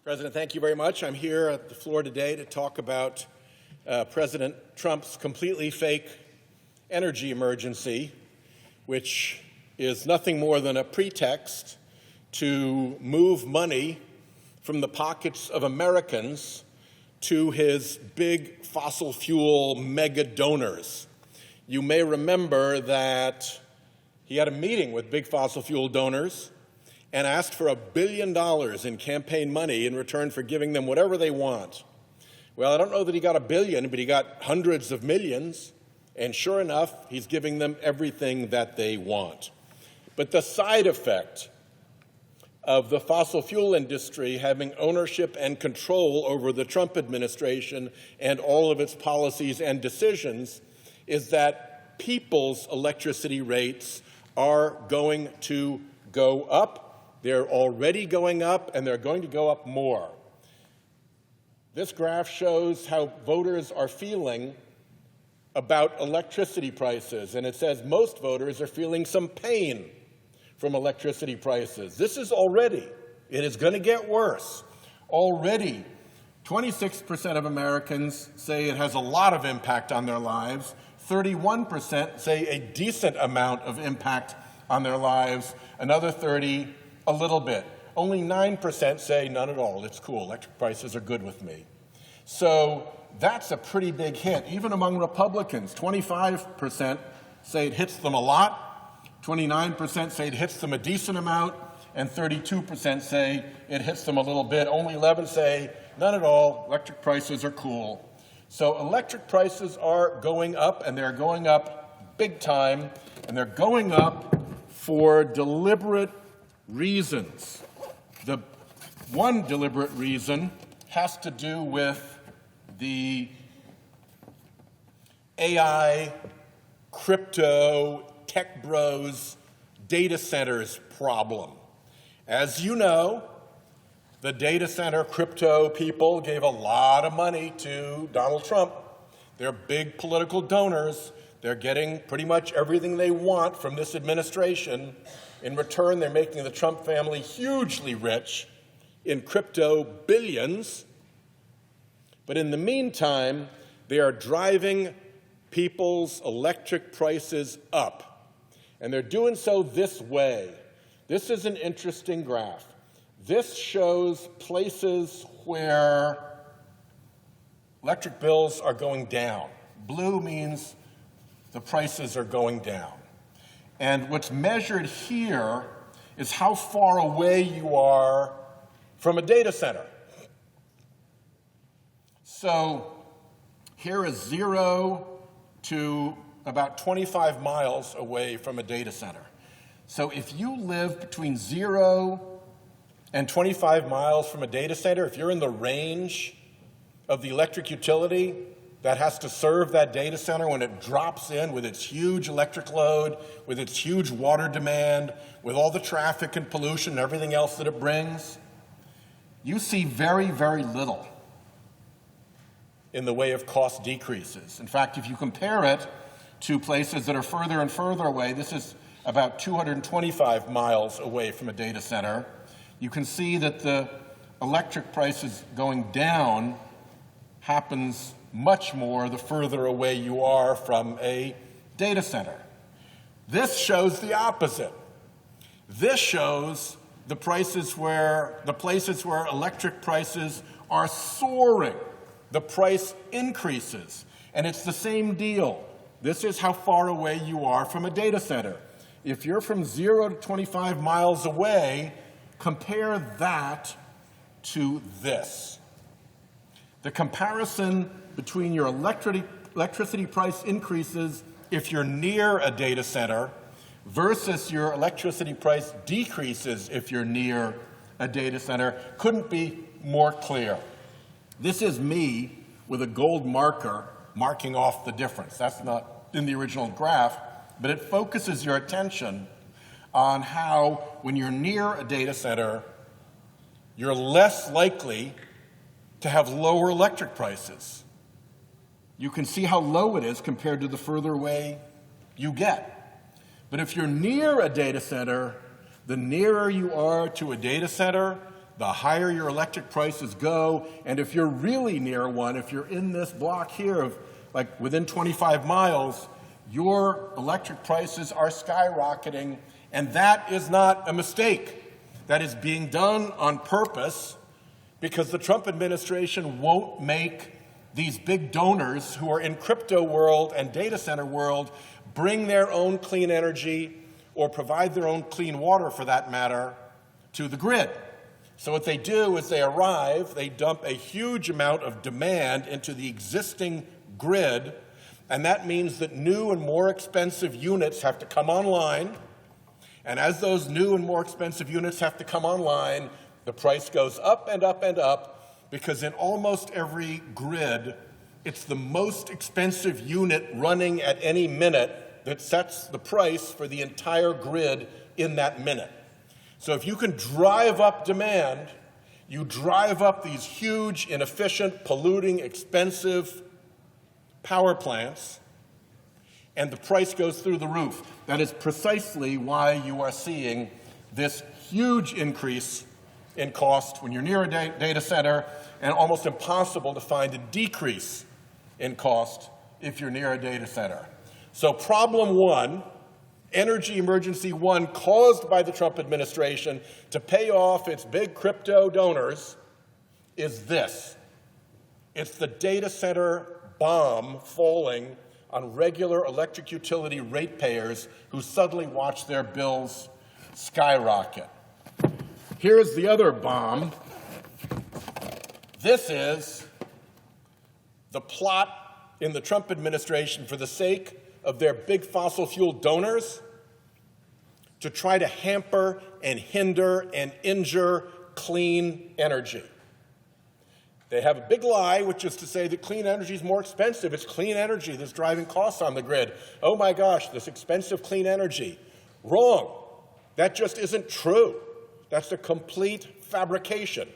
President, thank you very much. I'm here at the floor today to talk about President Trump's completely fake energy emergency, which is nothing more than a pretext to move money from the pockets of Americans to his big fossil fuel mega donors. You may remember that he had a meeting with big fossil fuel donors and asked for $1 billion in campaign money in return for giving them whatever they want. Well, I don't know that he got $1 billion, but he got hundreds of millions, and sure enough, he's giving them everything that they want. But the side effect of the fossil fuel industry having ownership and control over the Trump administration and all of its policies and decisions is that people's electricity rates are going to go up. They're already going up, and they're going to go up more. This graph shows how voters are feeling about electricity prices, and it says most voters are feeling some pain from electricity prices. This is already, it is going to get worse. Already, 26% of Americans say it has a lot of impact on their lives. 31% say a decent amount of impact on their lives. Another 30%, a little bit. Only 9% say none at all. It's cool. Electric prices are good with me. So that's a pretty big hit. Even among Republicans, 25% say it hits them a lot, 29% say it hits them a decent amount, and 32% say it hits them a little bit. Only 11% say none at all. Electric prices are cool. So electric prices are going up, and they're going up big time, and they're going up for deliberate reasons. The one deliberate reason has to do with the AI, crypto, tech bros, data centers problem. As you know, the data center crypto people gave a lot of money to Donald Trump. They're big political donors. They're getting pretty much everything they want from this administration. In return, they're making the Trump family hugely rich in crypto billions. But in the meantime, they are driving people's electric prices up. And they're doing so this way. This is an interesting graph. This shows places where electric bills are going down. Blue means the prices are going down. And what's measured here is how far away you are from a data center. So here is 0 to about 25 miles away from a data center. So if you live between 0 and 25 miles from a data center, if you're in the range of the electric utility that has to serve that data center when it drops in with its huge electric load, with its huge water demand, with all the traffic and pollution and everything else that it brings, you see very, very little in the way of cost decreases. In fact, if you compare it to places that are further and further away, this is about 225 miles away from a data center, you can see that the electric prices going down happens much more the further away you are from a data center. This shows the opposite. This shows the places where electric prices are soaring. The price increases, and it's the same deal. This is how far away you are from a data center. If you're from 0 to 25 miles away, compare that to this. The comparison between your electricity price increases if you're near a data center versus your electricity price decreases if you're near a data center couldn't be more clear. This is me with a gold marker marking off the difference. That's not in the original graph, but it focuses your attention on how when you're near a data center, you're less likely to have lower electric prices. You can see how low it is compared to the further away you get. But if you're near a data center, the nearer you are to a data center, the higher your electric prices go. And if you're really near one, if you're in this block here of like within 25 miles, your electric prices are skyrocketing. And that is not a mistake. That is being done on purpose because the Trump administration won't make these big donors who are in crypto world and data center world bring their own clean energy or provide their own clean water, for that matter, to the grid. So what they do is they arrive, they dump a huge amount of demand into the existing grid, and that means that new and more expensive units have to come online. And as those new and more expensive units have to come online, the price goes up and up and up, because in almost every grid, it's the most expensive unit running at any minute that sets the price for the entire grid in that minute. So if you can drive up demand, you drive up these huge, inefficient, polluting, expensive power plants, and the price goes through the roof. That is precisely why you are seeing this huge increase in cost when you're near a data center, and almost impossible to find a decrease in cost if you're near a data center. So problem one, energy emergency one, caused by the Trump administration to pay off its big crypto donors, is this. It's the data center bomb falling on regular electric utility ratepayers who suddenly watch their bills skyrocket. Here's the other bomb. This is the plot in the Trump administration for the sake of their big fossil fuel donors to try to hamper and hinder and injure clean energy. They have a big lie, which is to say that clean energy is more expensive. It's clean energy that's driving costs on the grid. Oh my gosh, this expensive clean energy. Wrong. That just isn't true. That's a complete fabrication.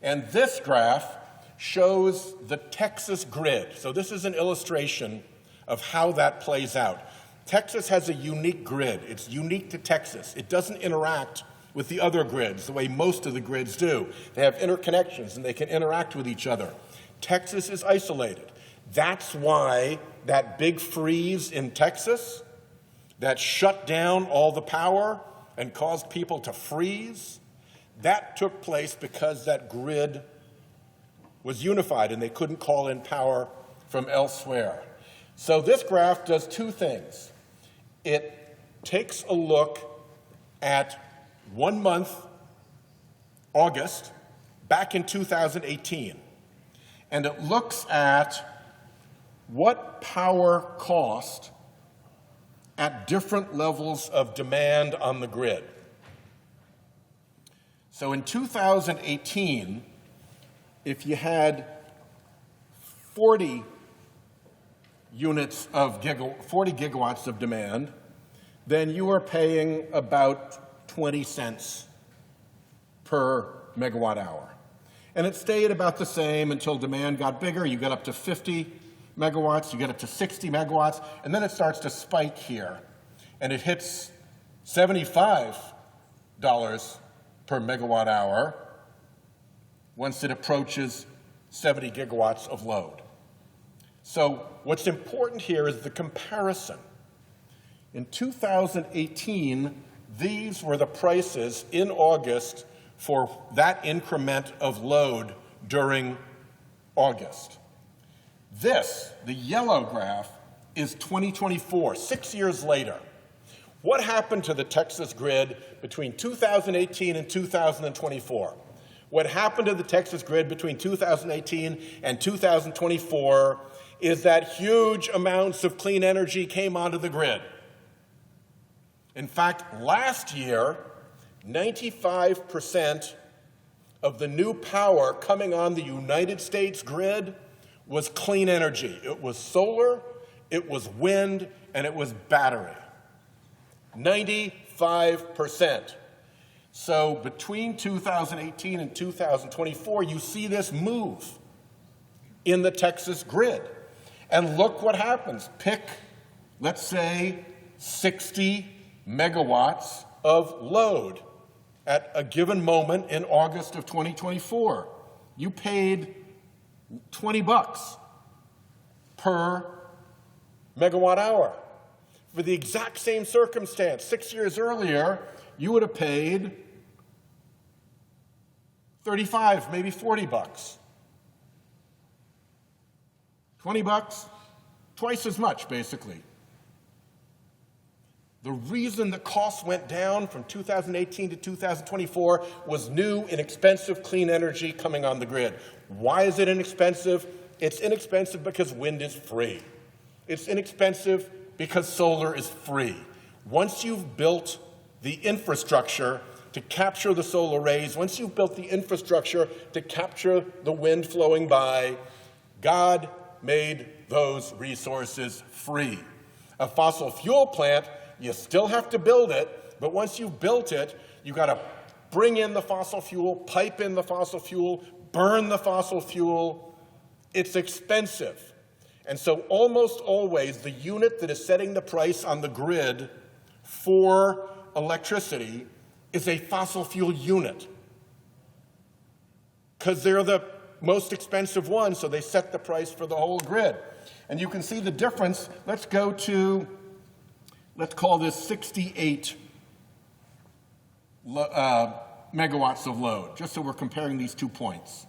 And this graph shows the Texas grid. So this is an illustration of how that plays out. Texas has a unique grid. It's unique to Texas. It doesn't interact with the other grids the way most of the grids do. They have interconnections and they can interact with each other. Texas is isolated. That's why that big freeze in Texas that shut down all the power and caused people to freeze, that took place because that grid was unified and they couldn't call in power from elsewhere. So this graph does two things. It takes a look at 1 month, August, back in 2018, and it looks at what power cost at different levels of demand on the grid. So in 2018, if you had 40 gigawatts of demand, then you were paying about 20 cents per megawatt hour. And it stayed about the same until demand got bigger. You got up to 50 megawatts, you get up to 60 megawatts, and then it starts to spike here. And it hits $75 per megawatt hour once it approaches 70 gigawatts of load. So what's important here is the comparison. In 2018, these were the prices in August for that increment of load during August. This, the yellow graph, is 2024, 6 years later. What happened to the Texas grid between 2018 and 2024? What happened to the Texas grid between 2018 and 2024 is that huge amounts of clean energy came onto the grid. In fact, last year, 95% of the new power coming on the United States grid was clean energy. It was solar, it was wind, and it was battery. 95%. So between 2018 and 2024, you see this move in the Texas grid. And look what happens. Pick, let's say, 60 megawatts of load at a given moment in August of 2024. You paid $20 per megawatt hour. For the exact same circumstance, 6 years earlier, you would have paid 35, maybe $40. $20, twice as much, basically. The reason the costs went down from 2018 to 2024 was new, inexpensive, clean energy coming on the grid. Why is it inexpensive? It's inexpensive because wind is free. It's inexpensive because solar is free. Once you've built the infrastructure to capture the solar rays, once you've built the infrastructure to capture the wind flowing by, God made those resources free. A fossil fuel plant, you still have to build it, but once you've built it, you've got to bring in the fossil fuel, pipe in the fossil fuel, burn the fossil fuel. It's expensive. And so almost always the unit that is setting the price on the grid for electricity is a fossil fuel unit, because they're the most expensive ones, so they set the price for the whole grid. And you can see the difference. Let's go to, let's call this 68 megawatts of load, just so we're comparing these 2 points.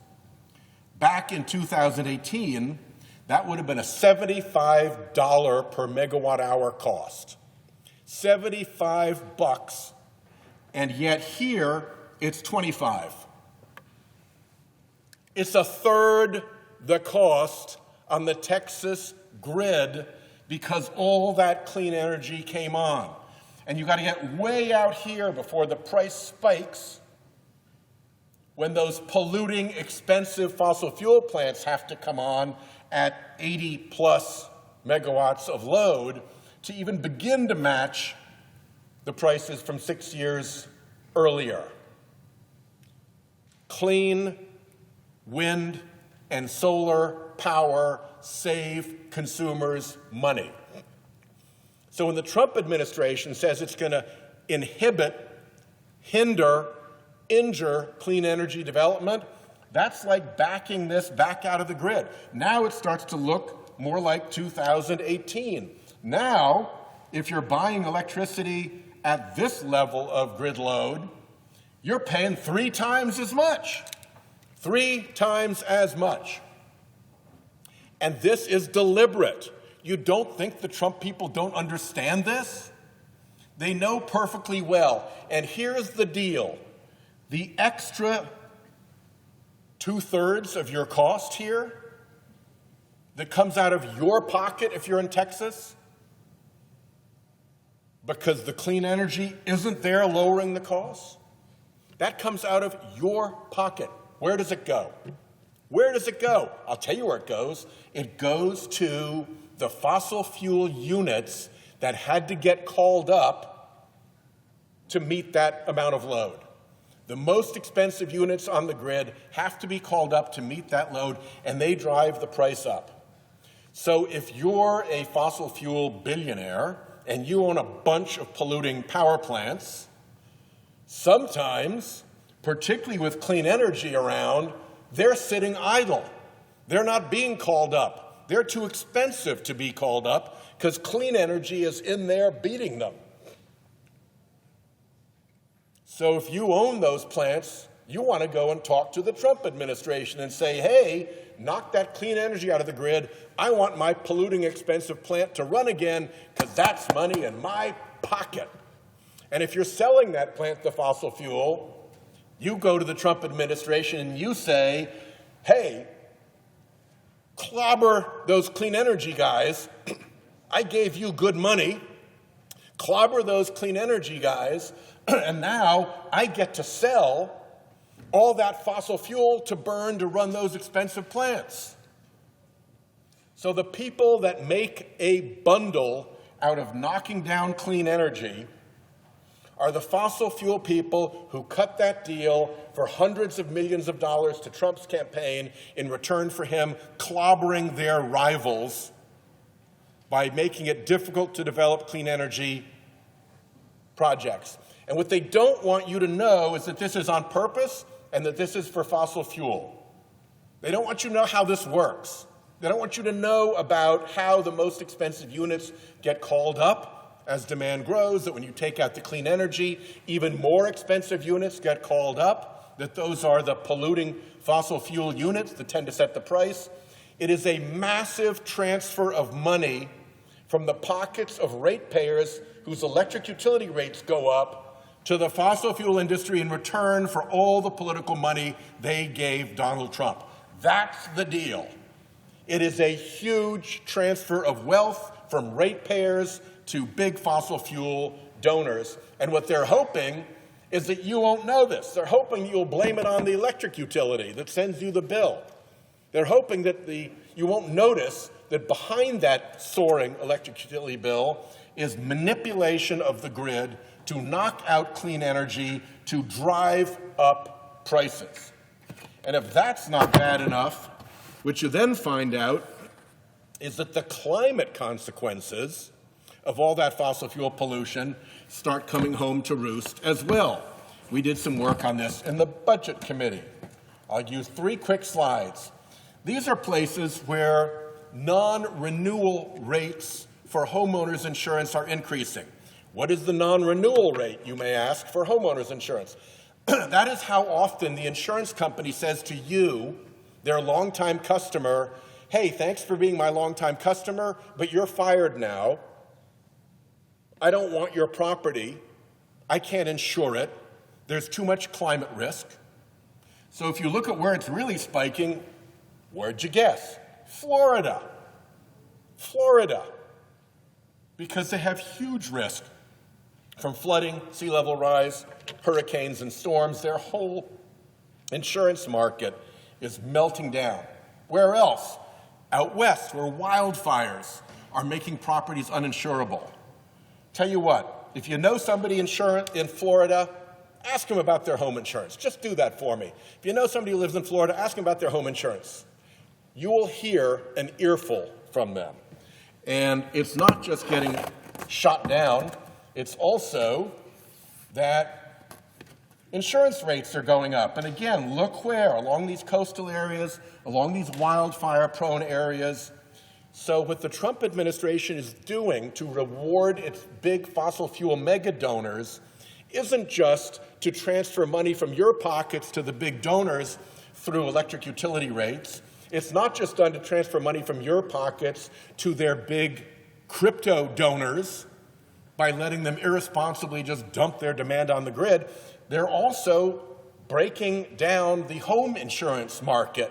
Back in 2018, that would have been a $75 per megawatt hour cost. $75, and yet here it's 25. It's a third the cost on the Texas grid because all that clean energy came on. And you've got to get way out here before the price spikes when those polluting, expensive fossil fuel plants have to come on at 80 plus megawatts of load to even begin to match the prices from 6 years earlier. Clean wind and solar power save consumers money. So when the Trump administration says it's going to inhibit, hinder, injure clean energy development, that's like backing this back out of the grid. Now it starts to look more like 2018. Now, if you're buying electricity at this level of grid load, you're paying 3 times as much. 3 times as much. And this is deliberate. You don't think the Trump people don't understand this? They know perfectly well. And here's the deal. The extra 2/3 of your cost here that comes out of your pocket if you're in Texas, because the clean energy isn't there lowering the cost, that comes out of your pocket. Where does it go? Where does it go? I'll tell you where it goes. It goes to the fossil fuel units that had to get called up to meet that amount of load. The most expensive units on the grid have to be called up to meet that load, and they drive the price up. So if you're a fossil fuel billionaire and you own a bunch of polluting power plants, sometimes, particularly with clean energy around, they're sitting idle. They're not being called up. They're too expensive to be called up because clean energy is in there beating them. So if you own those plants, you want to go and talk to the Trump administration and say, hey, knock that clean energy out of the grid. I want my polluting, expensive plant to run again because that's money in my pocket. And if you're selling that plant to fossil fuel, you go to the Trump administration and you say, hey, clobber those clean energy guys. I gave you good money. Clobber those clean energy guys, and now I get to sell all that fossil fuel to burn to run those expensive plants. So the people that make a bundle out of knocking down clean energy are the fossil fuel people who cut that deal for hundreds of millions of dollars to Trump's campaign in return for him clobbering their rivals by making it difficult to develop clean energy projects. And what they don't want you to know is that this is on purpose and that this is for fossil fuel. They don't want you to know how this works. They don't want you to know about how the most expensive units get called up as demand grows, that when you take out the clean energy, even more expensive units get called up, that those are the polluting fossil fuel units that tend to set the price. It is a massive transfer of money from the pockets of ratepayers whose electric utility rates go up to the fossil fuel industry in return for all the political money they gave Donald Trump. That's the deal. It is a huge transfer of wealth from ratepayers to big fossil fuel donors. And what they're hoping is that you won't know this. They're hoping you'll blame it on the electric utility that sends you the bill. They're hoping that you won't notice that behind that soaring electric utility bill is manipulation of the grid to knock out clean energy, to drive up prices. And if that's not bad enough, what you then find out is that the climate consequences of all that fossil fuel pollution start coming home to roost as well. We did some work on this in the Budget Committee. I'll use 3 quick slides. These are places where non-renewal rates for homeowners insurance are increasing. What is the non-renewal rate, you may ask, for homeowners insurance? That is how often the insurance company says to you, their longtime customer, hey, thanks for being my longtime customer, but you're fired now. I don't want your property. I can't insure it. There's too much climate risk. So if you look at where it's really spiking, where'd you guess? Florida. Florida. Because they have huge risk from flooding, sea level rise, hurricanes and storms. Their whole insurance market is melting down. Where else? Out west, where wildfires are making properties uninsurable. Tell you what, if you know somebody in Florida, ask them about their home insurance. Just do that for me. If you know somebody who lives in Florida, ask them about their home insurance. You will hear an earful from them. And it's not just getting shot down, it's also that insurance rates are going up. And again, look where, along these coastal areas, along these wildfire-prone areas. So what the Trump administration is doing to reward its big fossil fuel mega donors isn't just to transfer money from your pockets to the big donors through electric utility rates. It's not just done to transfer money from your pockets to their big crypto donors by letting them irresponsibly just dump their demand on the grid. They're also breaking down the home insurance market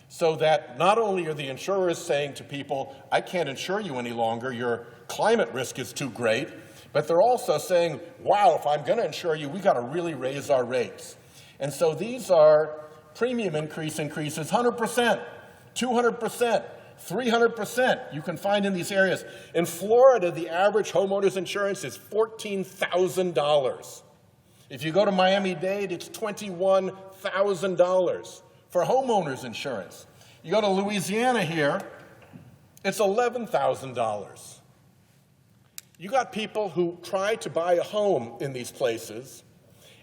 so that not only are the insurers saying to people, I can't insure you any longer, your climate risk is too great, but they're also saying, wow, if I'm going to insure you, we got to really raise our rates. And so these are premium increases, 100%, 200%, 300% you can find in these areas. In Florida, the average homeowner's insurance is $14,000. If you go to Miami-Dade, it's $21,000 for homeowner's insurance. You go to Louisiana here, it's $11,000. You got people who try to buy a home in these places,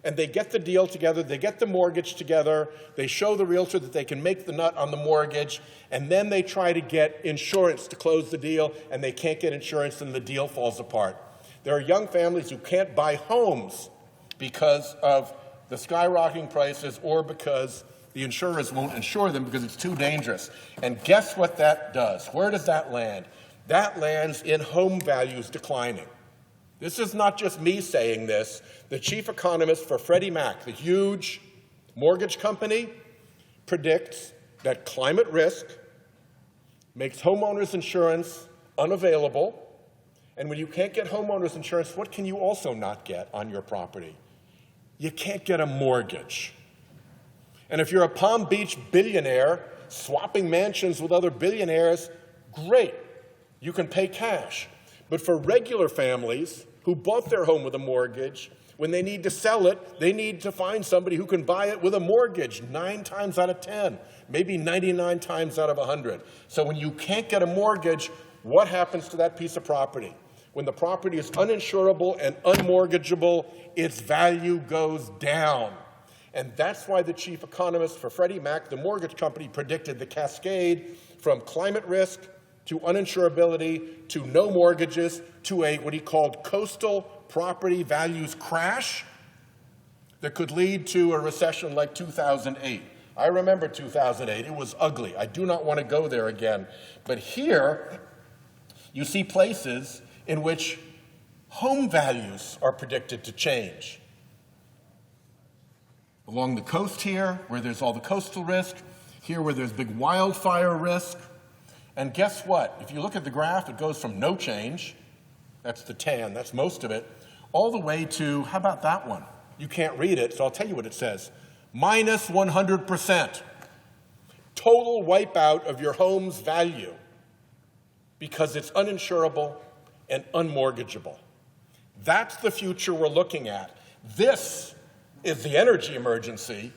and they get the deal together, they get the mortgage together, they show the realtor that they can make the nut on the mortgage, and then they try to get insurance to close the deal, and they can't get insurance, and the deal falls apart. There are young families who can't buy homes because of the skyrocketing prices or because the insurers won't insure them because it's too dangerous. And guess what that does? Where does that land? That lands in home values declining. This is not just me saying this. The chief economist for Freddie Mac, the huge mortgage company, predicts that climate risk makes homeowners insurance unavailable. And when you can't get homeowners insurance, what can you also not get on your property? You can't get a mortgage. And if you're a Palm Beach billionaire swapping mansions with other billionaires, great. You can pay cash. But for regular families who bought their home with a mortgage, when they need to sell it, they need to find somebody who can buy it with a mortgage 9 times out of 10, maybe 99 times out of 100. So when you can't get a mortgage, what happens to that piece of property? when the property is uninsurable and unmortgageable, its value goes down. And that's why the chief economist for Freddie Mac, the mortgage company, predicted the cascade from climate risk to uninsurability to no mortgages to a what he called coastal property values crash that could lead to a recession like 2008. I remember 2008. It was ugly. I do not want to go there again. But here, you see places in which home values are predicted to change. Along the coast here, where there's all the coastal risk, here where there's big wildfire risk. And guess what? If you look at the graph, it goes from no change, that's the tan, that's most of it, all the way to, how about that one? You can't read it, so I'll tell you what it says. Minus 100%. Total wipeout of your home's value because it's uninsurable and unmortgageable. That's the future we're looking at. This is the energy emergency.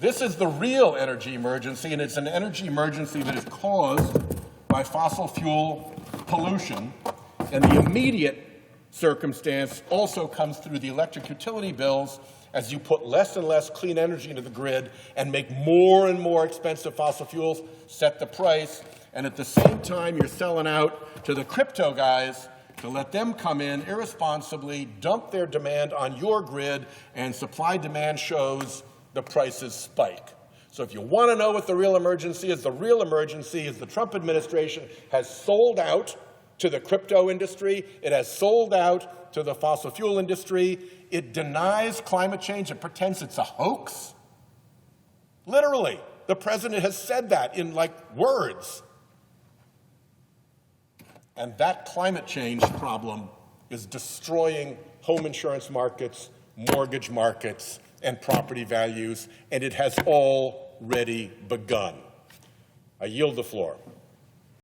This is the real energy emergency, and it's an energy emergency that is caused by fossil fuel pollution. And the immediate circumstance also comes through the electric utility bills as you put less and less clean energy into the grid and make more and more expensive fossil fuels, set the price, and at the same time you're selling out to the crypto guys to let them come in irresponsibly, dump their demand on your grid, and supply-demand shows the prices spike. So if you want to know what the real emergency is the Trump administration has sold out to the crypto industry. It has sold out to the fossil fuel industry. It denies climate change. It pretends it's a hoax. Literally, the president has said that in like words. And that climate change problem is destroying home insurance markets, mortgage markets, and property values, and it has already begun. I yield the floor.